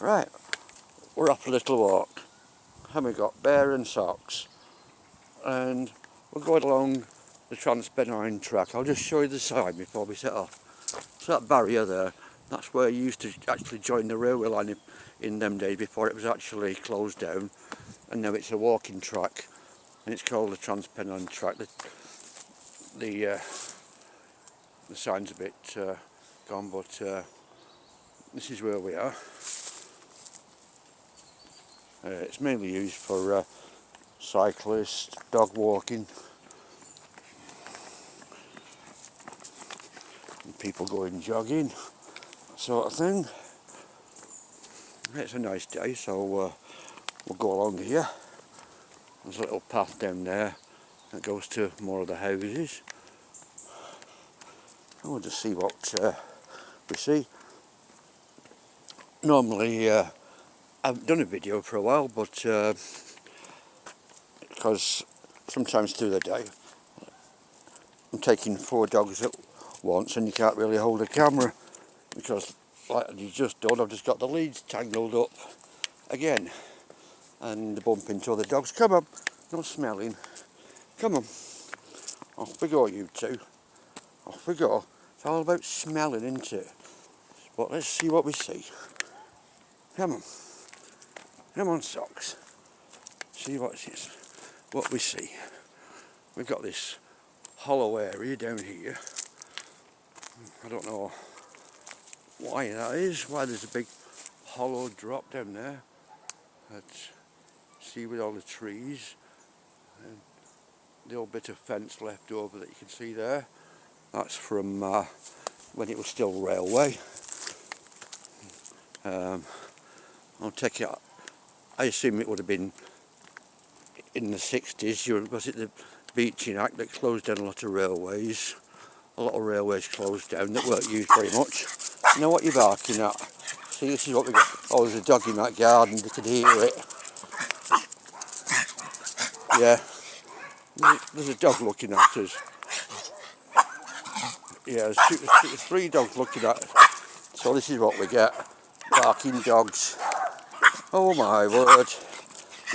Right, we're off a little walk. Haven't got bear and socks, and we're going along the Transpennine track. I'll just show you the sign before we set off. So that barrier there, that's where you used to actually join the railway line in them days before it was actually closed down, and now it's a walking track, and it's called the Transpennine track. The sign's a bit gone, but this is where we are. It's mainly used for cyclists, dog walking, and people going jogging, that sort of thing. It's a nice day, so we'll go along here. There's a little path down there that goes to more of the houses. And we'll just see what we see. Normally, I haven't done a video for a while, but because sometimes through the day I'm taking 4 dogs at once and you can't really hold a camera because, like you just done, I've just got the leads tangled up again and bump into other dogs. Come on, no smelling. Come on, off we go, you two. Off we go. It's all about smelling, isn't it? But let's see what we see. Come on. Come on, socks. See what we see. We've got this hollow area down here. I don't know why that is, why there's a big hollow drop down there. Let's see, with all the trees and the old bit of fence left over that you can see there. That's from when it was still railway. I'll take it. I assume it would have been in the 60s. Was it the Beeching Act that closed down a lot of railways? A lot of railways closed down that weren't used very much. You know what you're barking at? See, this is what we got. Oh, there's a dog in that garden. You can hear it. Yeah. There's a dog looking at us. Yeah, there's 3 dogs looking at us. So this is what we get. Barking dogs. Oh my word.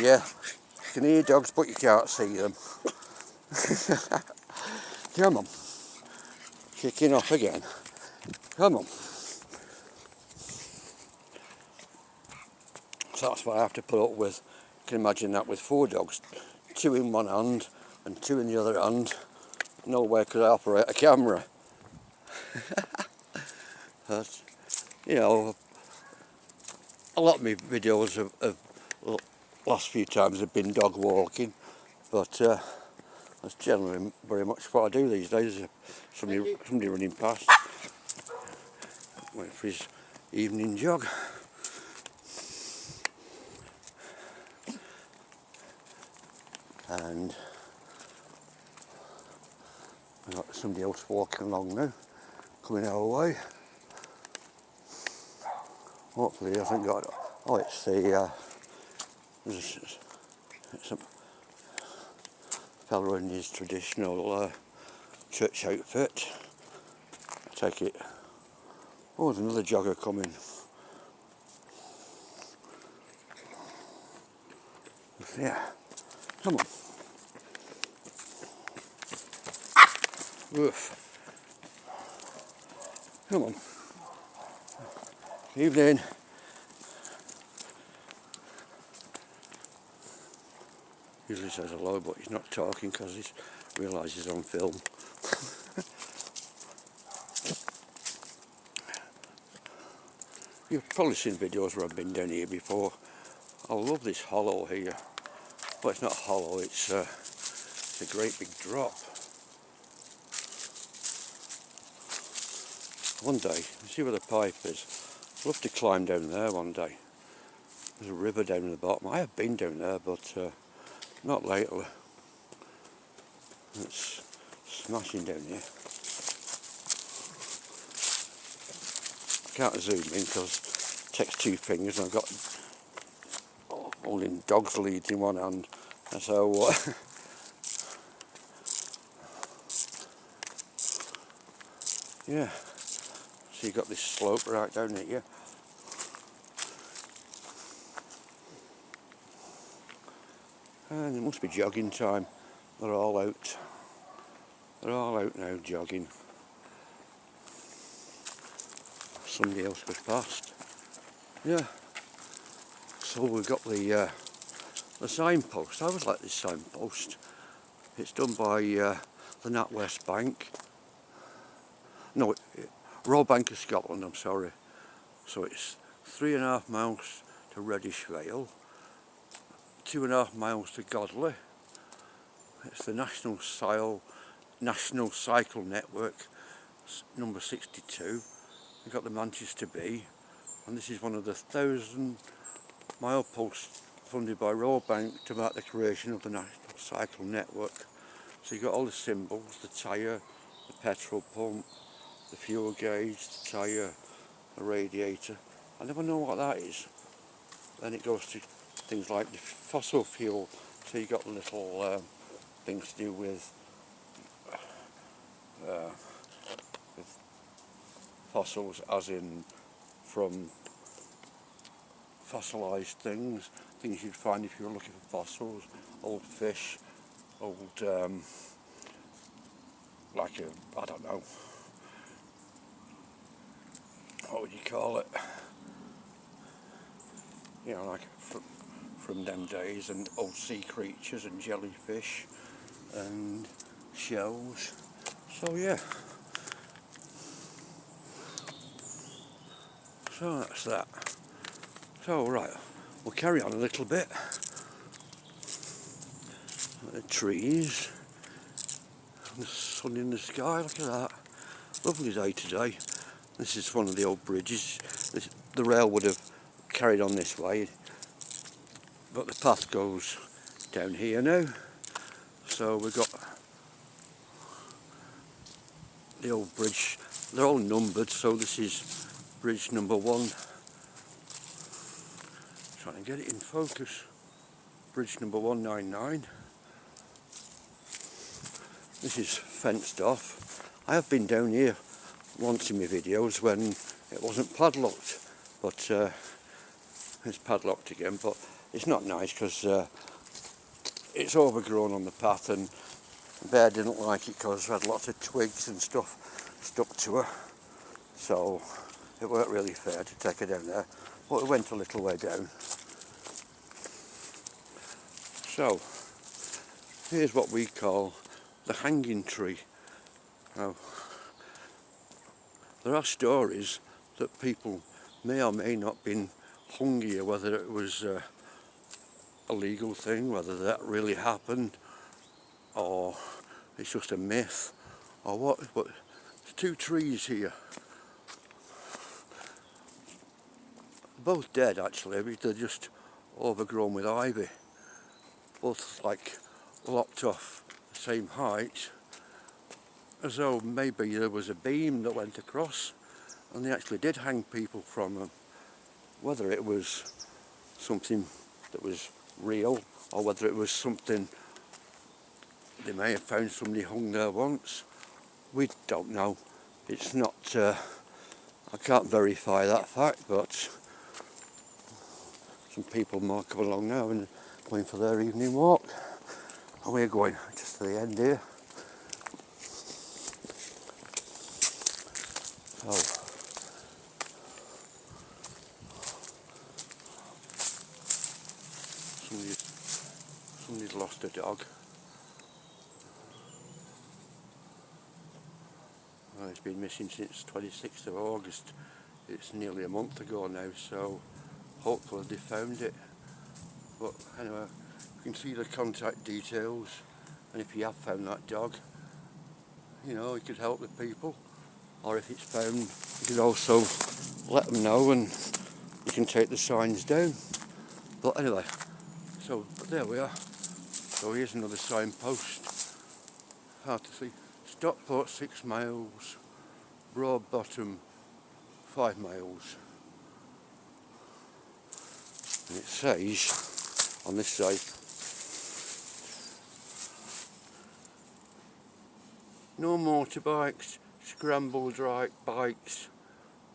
Yeah. You can hear dogs but you can't see them. Come on. Kicking off again. Come on. So that's what I have to put up with. You can imagine that with 4 dogs. 2 in one hand and 2 in the other hand. Nowhere could I operate a camera. But, you know, a lot of my videos of last few times have been dog walking, but that's generally very much what I do these days. Somebody running past, waiting for his evening jog. And we've got somebody else walking along now, coming our way. Hopefully he hasn't got, oh, it's the, it's a fellow in his traditional church outfit. I take it, oh, there's another jogger coming. Yeah, come on. Oof. Come on. Evening. Usually says hello, but he's not talking because he realises he's on film. You've probably seen videos where I've been down here before. I love this hollow here. Well, it's not hollow, it's a great big drop. One day, you see where the pipe is. I'd love to climb down there one day. There's a river down at the bottom. I have been down there, but not lately. It's smashing down here. I can't zoom in because it takes 2 fingers and I've got holding dog's leads in one hand. And so yeah. So you've got this slope right down here. And it must be jogging time. They're all out. They're all out now jogging. Somebody else was past. Yeah. So we've got the signpost. I always like this signpost. It's done by the NatWest Bank. No, Royal Bank of Scotland, I'm sorry. So it's 3.5 miles to Reddish Vale, 2.5 miles to Godley. It's the National Cycle Network, number 62. We've got the Manchester Bee, and this is one of the 1,000-mile posts funded by Royal Bank to mark the creation of the National Cycle Network. So you've got all the symbols, the tyre, the petrol pump, the fuel gauge, the tyre, the radiator. I never know what that is. Then it goes to things like the fossil fuel. So you've got little things to do with fossils, as in from fossilised things you'd find if you were looking for fossils, old fish, old like a, I don't know, what would you call it? You know, like from them days, and old sea creatures and jellyfish and shells. So yeah. So that's that. So right, we'll carry on a little bit. The trees, and the sun in the sky, look at that. Lovely day today. This is one of the old bridges. The rail would have carried on this way, but the path goes down here now. So we've got the old bridge. They're all numbered, so this is bridge number 1. Trying to get it in focus. Bridge number 199. This is fenced off. I have been down here once in my videos when it wasn't padlocked, but it's padlocked again. But it's not nice because it's overgrown on the path, and Bear didn't like it because it had lots of twigs and stuff stuck to her. So it weren't really fair to take her down there, but it went a little way down. So here's what we call the hanging tree. Now, there are stories that people may or may not been hung here, whether it was a legal thing, whether that really happened, or it's just a myth, or what. But there's 2 trees here, both dead actually. They're just overgrown with ivy, both like lopped off the same height, as though maybe there was a beam that went across and they actually did hang people from them. Whether it was something that was real, or whether it was something they may have found somebody hung there once, we don't know. It's not, I can't verify that fact, but some people might come along now and going for their evening walk, and we're going just to the end here. So somebody's lost a dog. Well, it's been missing since 26th of August. It's nearly a month ago now, so hopefully they found it. But anyway, you can see the contact details, and if you have found that dog, you know, you could help the people, or if it's found, you could also let them know and you can take the signs down. But anyway, so there we are. So here's another signpost. Hard to see. Stockport 6 miles, Broadbottom 5 miles. And it says on this side, no motorbikes, scrambled bikes,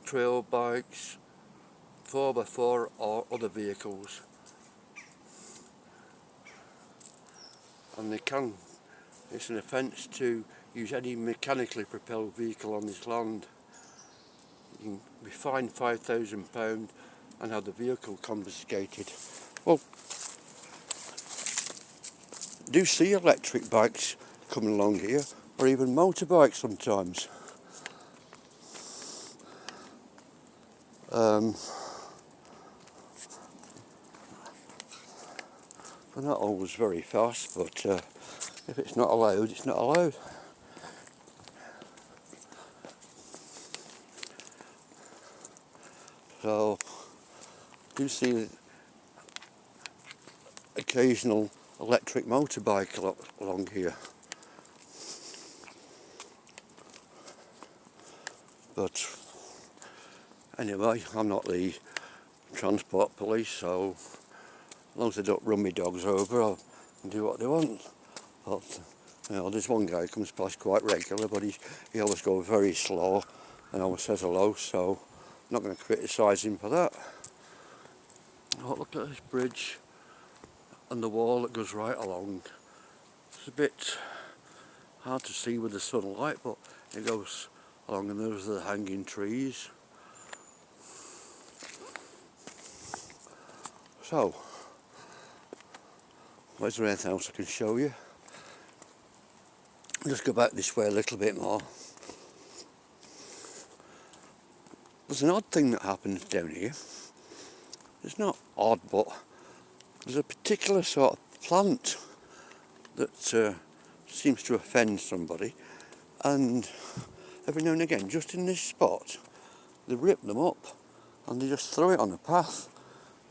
trail bikes, 4x4 or other vehicles. and it's an offence to use any mechanically propelled vehicle on this land. You can be fined £5,000 and have the vehicle confiscated. Well, do see electric bikes coming along here, or even motorbikes sometimes. They're not always very fast, but if it's not allowed, it's not allowed. So, do see the occasional electric motorbike along here. But anyway, I'm not the transport police, so as long as they don't run me dogs over, I'll do what they want. But there's one guy who comes past quite regular, but he always goes very slow and always says hello, so I'm not going to criticise him for that. Oh, look at this bridge and the wall that goes right along. It's a bit hard to see with the sunlight, but it goes along, and those are the hanging trees. So, is there anything else I can show you? I'll just go back this way a little bit more. There's an odd thing that happens down here. It's not odd, but there's a particular sort of plant that seems to offend somebody, and every now and again, just in this spot, they rip them up and they just throw it on the path.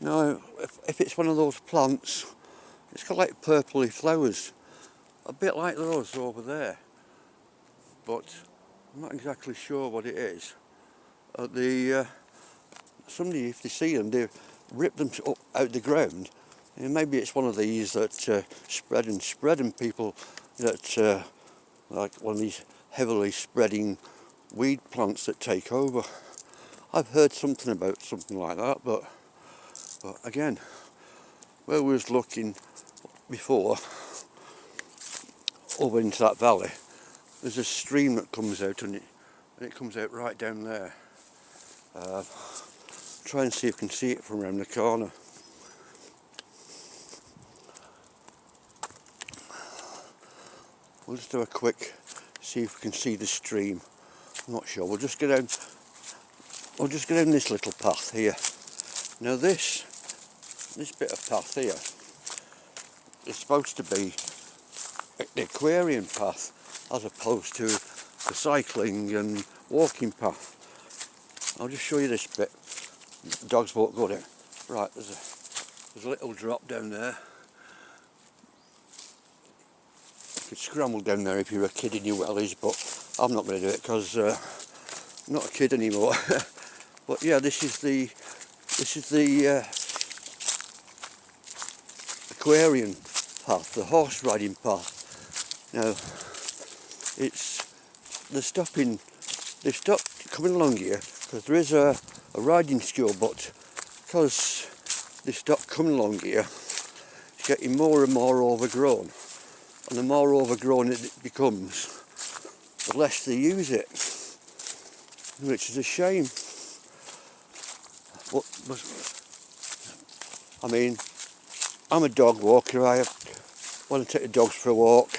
Now, if it's one of those plants, it's got like purpley flowers, a bit like those over there, but I'm not exactly sure what it is. Somebody, if they see them, they rip them up out the ground, and maybe it's one of these that spread, and people that like one of these heavily spreading weed plants that take over. I've heard something about something like that, but again, where we was looking before over into that valley, there's a stream that comes out, and it comes out right down there. Try and see if you can see it from around the corner. We'll just do a quick see if we can see the stream. I'm not sure. We'll just go down this little path here. Now this bit of path here is supposed to be the aquarium path, as opposed to the cycling and walking path. I'll just show you this bit. The dogs won't go there. Right, there's a little drop down there. You could scramble down there if you were a kid in your wellies, but I'm not going to do it because I'm not a kid anymore. But yeah, this is the aquarium path, the horse riding path. Now, they've stopped coming along here because there is a riding school, but because they stopped coming along here, it's getting more and more overgrown, and the more overgrown it becomes, the less they use it, which is a shame. But I mean, I'm a dog walker. I want to take the dogs for a walk.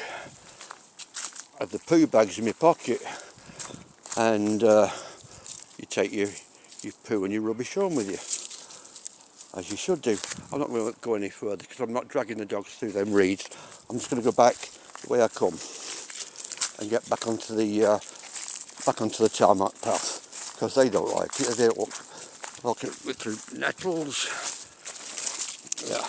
I have the poo bags in my pocket, and you take your poo and your rubbish home with you, as you should do. I'm not going to go any further because I'm not dragging the dogs through them reeds. I'm just going to go back the way I come and get back onto the tarmac path, because they don't like it. They don't walk through nettles. Yeah.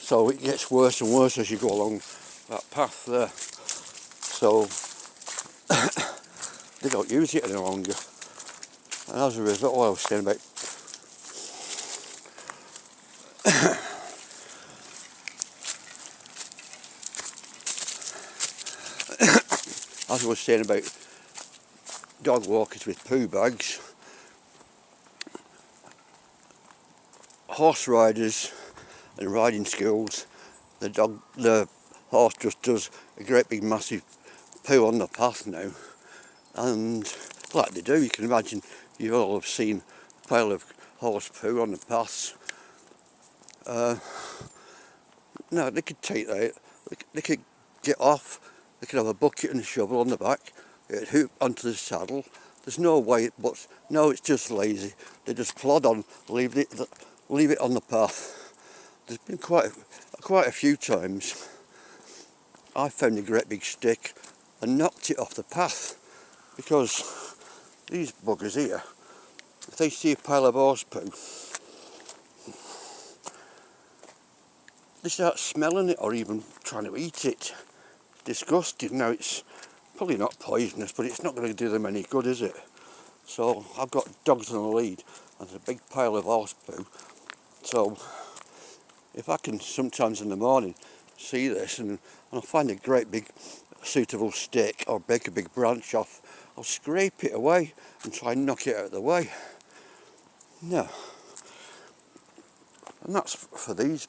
So it gets worse and worse as you go along that path there. So they don't use it any longer. And as a result, I was saying about as I was saying about dog walkers with poo bags, horse riders and riding schools the horse just does a great big massive poo on the path now, and like they do, you can imagine, you all have seen a pile of horse poo on the paths. No, they could take that, they could get off, they could have a bucket and a shovel on the back, it'd hoop onto the saddle. There's no way, but no, it's just lazy. They just plod on, leave it on the path. There's been quite a few times I found a great big stick and knocked it off the path, because these buggers here, if they see a pile of horse poo, they start smelling it or even trying to eat it. It's disgusting. Now, it's probably not poisonous, but it's not going to do them any good, is it? So I've got dogs on the lead and there's a big pile of horse poo. So if I can sometimes in the morning see this and I find a great big suitable stick or break a big branch off, I'll scrape it away and try and knock it out of the way. No. And that's for these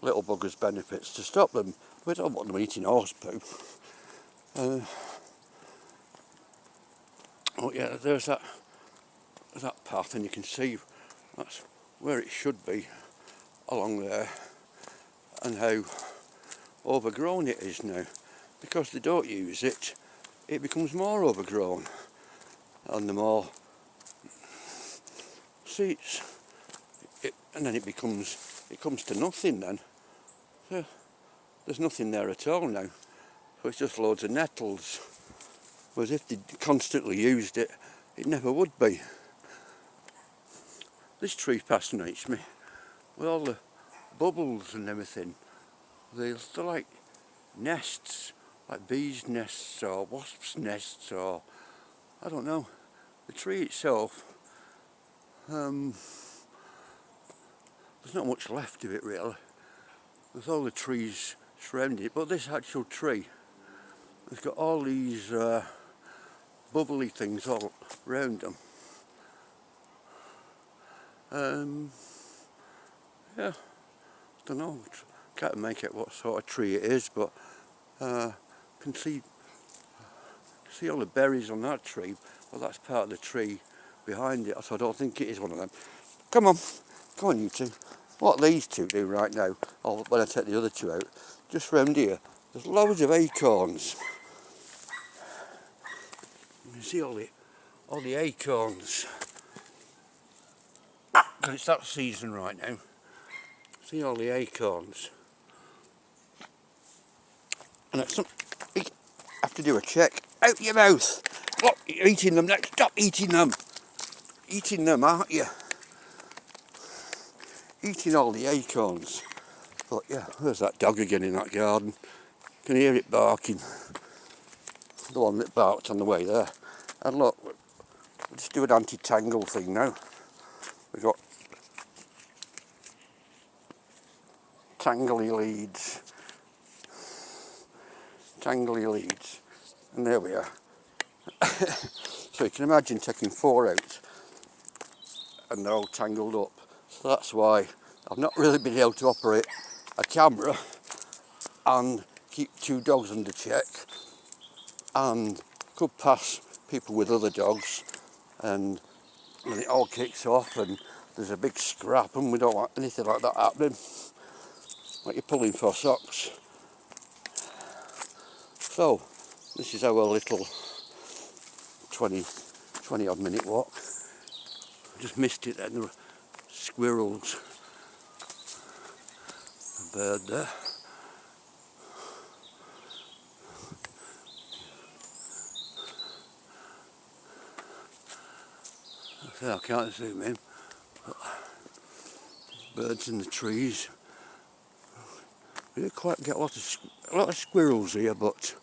little buggers' benefits, to stop them. We don't want them eating horse poo. Oh yeah, there's that path, and you can see that's where it should be along there, and how overgrown it is now. Because they don't use it, it becomes more overgrown, and the more seats, and then it comes to nothing then. So there's nothing there at all now. So it's just loads of nettles. Whereas if they constantly used it, it never would be. This tree fascinates me, with all the bubbles and everything. They're like nests, like bees' nests or wasps' nests, or I don't know. The tree itself, there's not much left of it really. There's all the trees surrounding it, but this actual tree has got all these bubbly things all around them. Yeah, I don't know, can't make out what sort of tree it is, but can see all the berries on that tree. Well, that's part of the tree behind it, so I don't think it is one of them. Come on you two. What these two do right now, or when I take the other two out, just round here, there's loads of acorns. You can see all the acorns. Because it's that season right now. See all the acorns. And you have to do a check. Out your mouth! Look, you're eating them. Stop eating them! Eating them, aren't you? Eating all the acorns. But yeah, there's that dog again in that garden. You can hear it barking. The one that barked on the way there. And look, we'll just do an anti-tangle thing now. We've got tangly leads. Tangly leads. And there we are. So you can imagine taking 4 out and they're all tangled up. So that's why I've not really been able to operate a camera and keep 2 dogs under check, and could pass people with other dogs, and when it all kicks off and there's a big scrap, and we don't want anything like that happening, like you're pulling for socks. So this is our little 20 odd minute walk. I just missed it then. There were squirrels, a bird there. I can't zoom in, but birds in the trees. We don't quite get a lot of squirrels here, but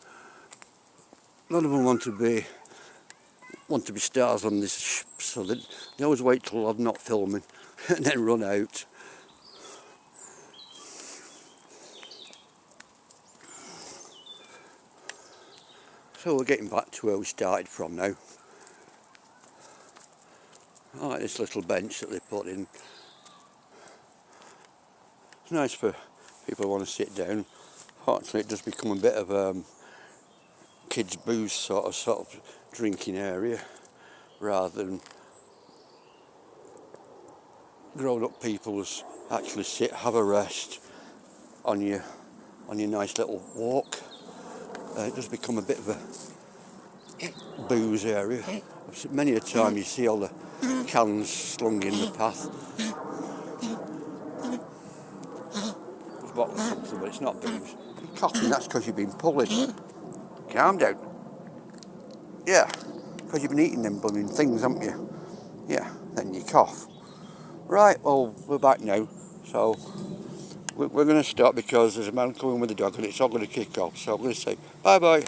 none of them want to be stars on this, so they always wait till I'm not filming and then run out. So we're getting back to where we started from now. I like this little bench that they put in. It's nice for people want to sit down. Fortunately, it does become a bit of kids' booze sort of drinking area, rather than grown-up people's actually sit, have a rest on your nice little walk. It does become a bit of a booze area. Many a time you see all the cans slung in the path. There's bottles of something, but it's not booze. You're coughing, that's because you've been pulling. Calm down. Yeah, because you've been eating them blooming things, haven't you? Yeah, then you cough. Right, well, we're back now. So we're going to stop because there's a man coming with a dog and it's all going to kick off. So I'm going to say bye-bye.